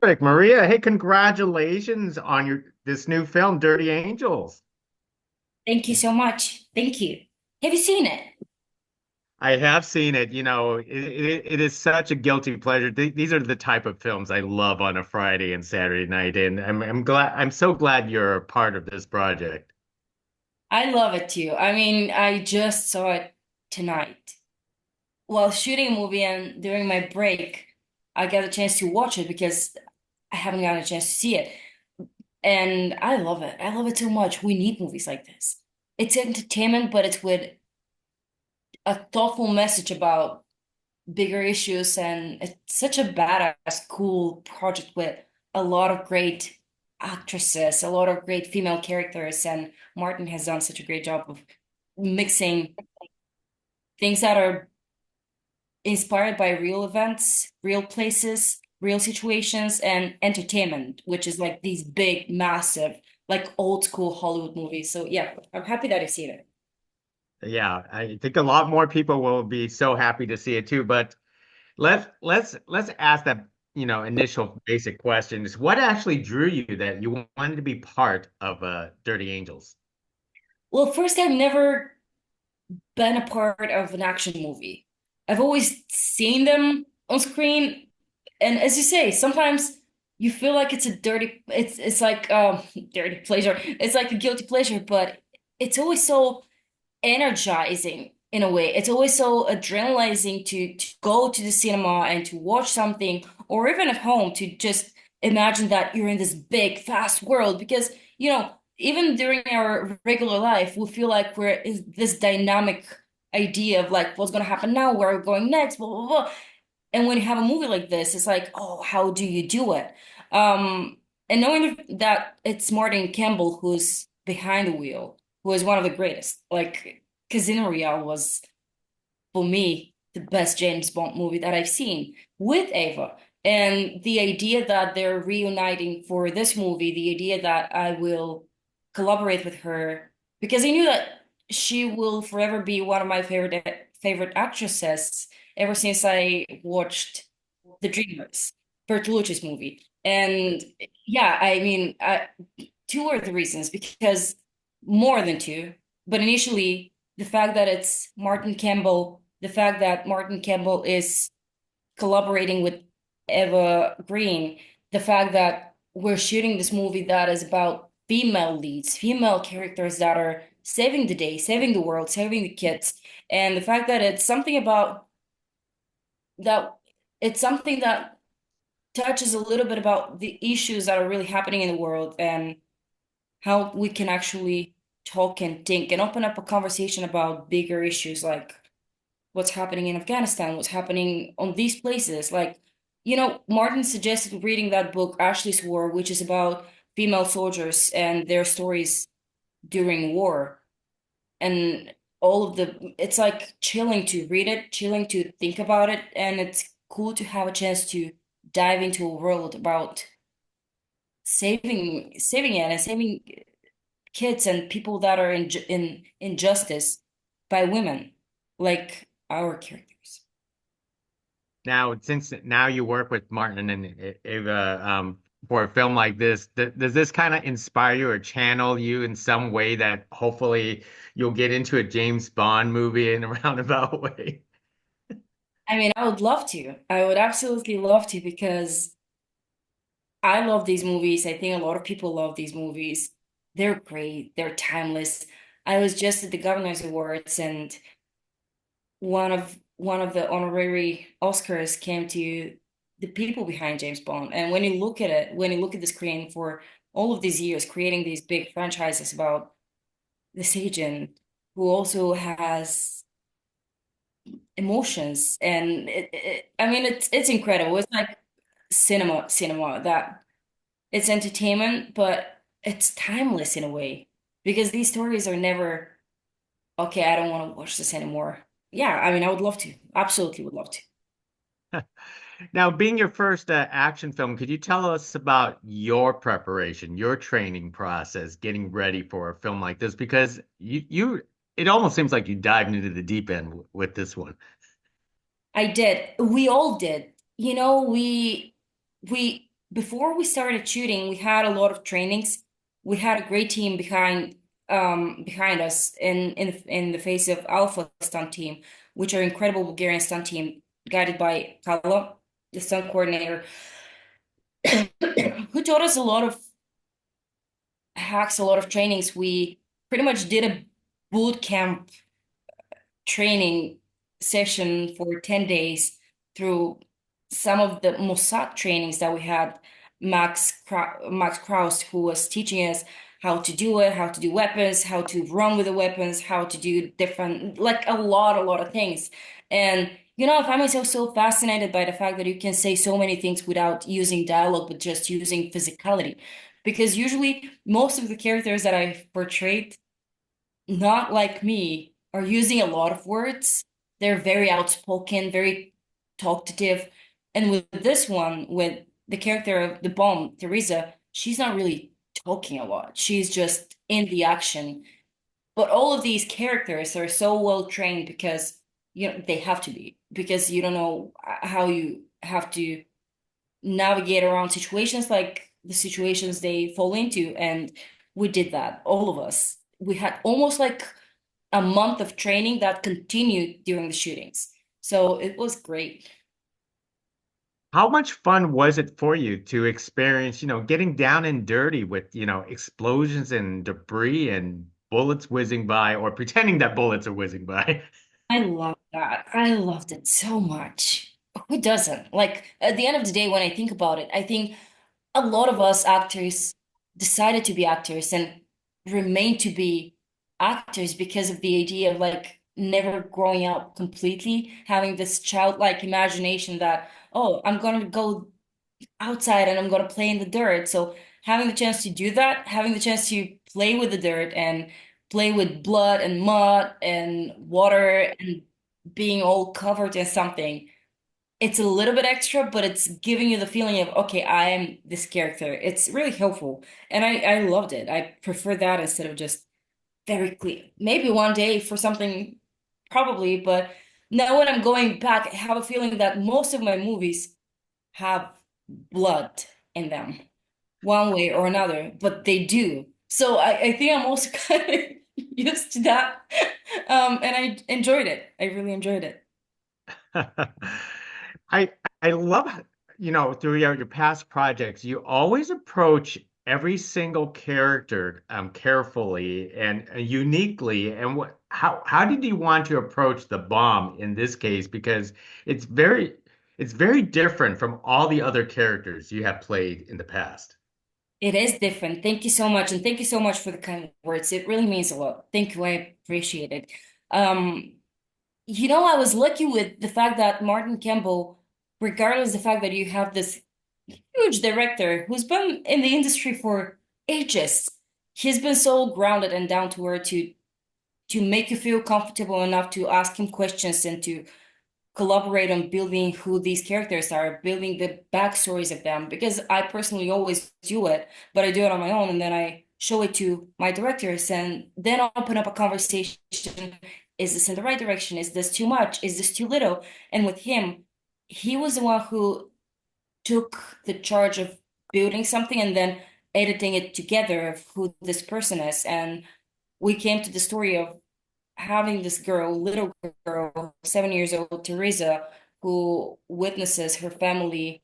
Terrific, Maria. Hey, congratulations on your this new film, Dirty Angels. Thank you so much. Thank you. Have you seen it? I have seen it. It is such a guilty pleasure. These are the type of films I love on a Friday and Saturday night, and I'm so glad you're a part of this project. I love it too. I mean, I just saw it tonight while shooting a movie, and during my break, I got a chance to watch it because I haven't gotten a chance to see it. And I love it. I love it so much. We need movies like this. It's entertainment, but it's with a thoughtful message about bigger issues, and it's such a badass, cool project with a lot of great actresses, a lot of great female characters, and Martin has done such a great job of mixing things that are inspired by real events, real places, real situations, and entertainment, which is like these big, massive, like old school Hollywood movies. So yeah, I'm happy that I've seen it. Yeah, I think a lot more people will be so happy to see it too. But let's ask that, initial basic question is what actually drew you that you wanted to be part of Dirty Angels? Well, first, I've never been a part of an action movie. I've always seen them on screen, and as you say, sometimes you feel like it's a dirty, it's like dirty pleasure. It's like a guilty pleasure, but it's always so energizing in a way. It's always so adrenalizing to go to the cinema and to watch something, or even at home to just imagine that you're in this big, fast world. Because, even during our regular life, we feel like we're in this dynamic idea of like what's going to happen now, where we're going next, blah, blah, blah. And when you have a movie like this, it's like, oh, how do you do it? And knowing that it's Martin Campbell who's behind the wheel, who is one of the greatest. Like Casino Royale was, for me, the best James Bond movie that I've seen with Eva. And the idea that they're reuniting for this movie, the idea that I will collaborate with her, because I knew that she will forever be one of my favorite actresses ever since I watched The Dreamers, Bertolucci's movie. And yeah, I mean, two are the reasons, because more than two, but initially the fact that it's Martin Campbell, the fact that Martin Campbell is collaborating with Eva Green, the fact that we're shooting this movie that is about female leads, female characters that are saving the day, saving the world, saving the kids, and the fact that that it's something that touches a little bit about the issues that are really happening in the world and how we can actually talk and think and open up a conversation about bigger issues like what's happening in Afghanistan, what's happening on these places. Like, Martin suggested reading that book, Ashley's War, which is about female soldiers and their stories during war. And all of it's like chilling to read it, chilling to think about it. And it's cool to have a chance to dive into a world about saving it and saving kids and people that are in injustice by women, like our characters. Now, since now you work with Martin and Ava for a film like this, does this kind of inspire you or channel you in some way that hopefully you'll get into a James Bond movie in a roundabout way? I mean, I would love to. I would absolutely love to because I love these movies. I think a lot of people love these movies. They're great. They're timeless. I was just at the Governor's Awards, and one of the honorary Oscars came to the people behind James Bond. And when you look at it, when you look at the screen for all of these years, creating these big franchises about this agent who also has emotions, and I mean, it's incredible. It's like cinema that it's entertainment, but it's timeless in a way because these stories are never, okay, I don't want to watch this anymore. Yeah, I mean, I would love to. Absolutely would love to. Now, being your first action film, could you tell us about your preparation, your training process, getting ready for a film like this? Because it almost seems like you dived into the deep end with this one. I did. We all did. We before we started shooting, we had a lot of trainings. We had a great team behind us in the face of Alpha stunt team, which are incredible Bulgarian stunt team guided by Kala, the stunt coordinator, who taught us a lot of hacks, a lot of trainings. We pretty much did a boot camp training session for 10 days through some of the Mossad trainings that we had. Max Kraus, who was teaching us how to do it, how to do weapons, how to run with the weapons, how to do different, like a lot of things. And I find myself so fascinated by the fact that you can say so many things without using dialogue, but just using physicality. Because usually most of the characters that I've portrayed not like me, are using a lot of words. They're very outspoken, very talkative. And with this one, with the character of the bomb, Teresa, she's not really talking a lot. She's just in the action. But all of these characters are so well trained because they have to be, because you don't know how you have to navigate around situations like the situations they fall into. And we did that, all of us. We had almost like a month of training that continued during the shootings. So it was great. How much fun was it for you to experience, getting down and dirty with, explosions and debris and bullets whizzing by or pretending that bullets are whizzing by? I love that. I loved it so much. Who doesn't? Like at the end of the day, when I think about it, I think a lot of us actors decided to be actors and remain to be actors because of the idea of like never growing up completely, having this childlike imagination that, oh, I'm gonna go outside and I'm gonna play in the dirt. So having the chance to do that, having the chance to play with the dirt and play with blood and mud and water and being all covered in something, it's a little bit extra, but it's giving you the feeling of, okay, I am this character. It's really helpful. And I loved it. I prefer that instead of just very clean. Maybe one day for something, probably, but now when I'm going back, I have a feeling that most of my movies have blood in them, one way or another, but they do. So I think I'm also kind of used to that. And I enjoyed it. I really enjoyed it. I I love, through your past projects, you always approach every single character carefully and uniquely. And how did you want to approach the bomb in this case? Because it's very it's very different from all the other characters you have played in the past. It is different. Thank you so much. And thank you so much for the kind words. It really means a lot. Thank you. I appreciate it. Um, I was lucky with the fact that Martin Campbell, regardless the fact that you have this huge director who's been in the industry for ages, he's been so grounded and down to earth to make you feel comfortable enough to ask him questions and to collaborate on building who these characters are, building the backstories of them. Because I personally always do it, but I do it on my own and then I show it to my directors and then open up a conversation. Is this in the right direction? Is this too much? Is this too little? And with him, he was the one who took the charge of building something and then editing it together of who this person is. And we came to the story of having this girl, little girl, 7 years old, Teresa, who witnesses her family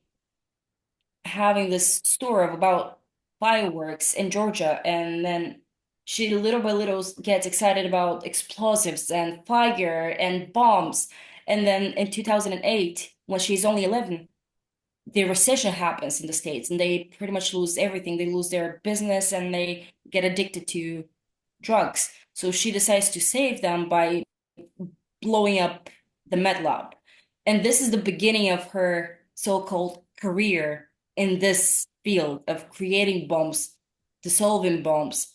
having this story of about fireworks in Georgia, and then she little by little gets excited about explosives and fire and bombs. And then in 2008, when she's only 11, the recession happens in the States and they pretty much lose everything. They lose their business and they get addicted to drugs. So she decides to save them by blowing up the med lab. And this is the beginning of her so-called career in this field of creating bombs, dissolving bombs,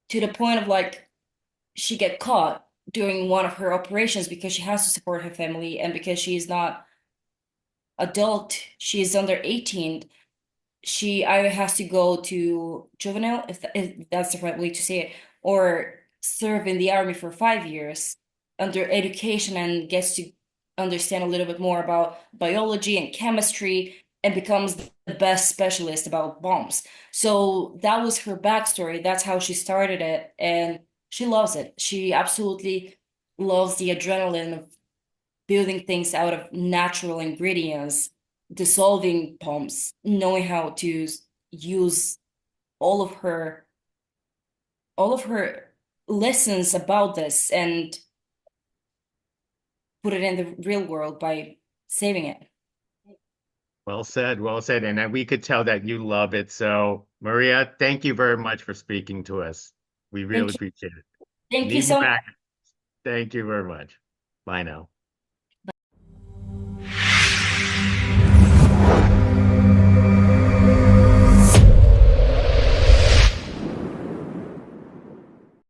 to the point of like she get caught during one of her operations because she has to support her family and because she is not adult, she is under 18. She either has to go to juvenile, if that's the right way to say it, or serve in the army for 5 years under education and gets to understand a little bit more about biology and chemistry and becomes the best specialist about bombs. So that was her backstory. That's how she started it. And she loves it. She absolutely loves the adrenaline of building things out of natural ingredients, dissolving bombs, knowing how to use all of her all of her lessons about this and put it in the real world by saving it. Well said, well said. And we could tell that you love it. So, Maria, thank you very much for speaking to us. We really Thank you. appreciate it. Thank you Need more so much. back. Thank you very much. Bye now.